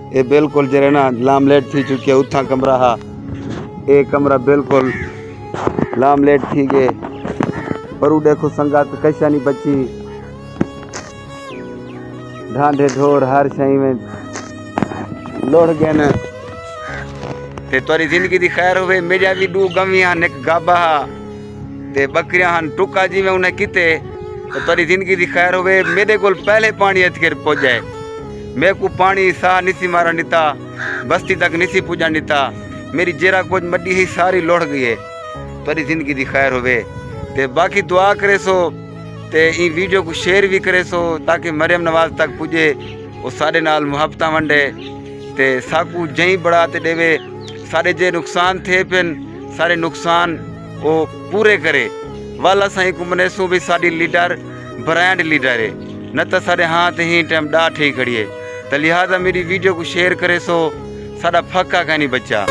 ये बिल्कुल जरे ना लामलेट थी चुकी है। उथा कमरा हा, ये कमरा बिल्कुल लामलेट थी गए। पर वो देखो संगात कैसा नहीं बची, ढांढे ढोर हर शही में लोड़ गए न। ते तोरी जिंदगी दी खैर होवे। मेजा भी दू गमियां ने गाबा हा ते बकरियां हन टुका जी में उन्हें किते तो तोरी जिंदगी दी खैर होवे। मेरे को पहले पानी अच कर पहुंच जाए। मैं को पानी सा निसी मारा निता, बस्ती तक निसी पूजा निता। मेरी जेरा कुछ मड्डी ही सारी लोड़ गई है। तोरी जिंदगी दी खैर होवे। ते बाकी दुआ करे सो ते ई वीडियो को शेयर भी करे सो ताकि मरियम नवाज तक पुजे, वो सारे नाल मुहब्बत वंडे ते साकू जई बढ़ा ते देवे। सारे जे नुकसान थे पिन सारे नुकसान वो पूरे करे। वाला साईं को मनेसो भी साड़ी लीडर ब्रांड लीडर है, न तो सारे हाथ ही टाइम डाठ ही खड़िए। तो लिहाजा मेरी वीडियो को शेयर करे सो साड़ा फक्का का नहीं बच्चा।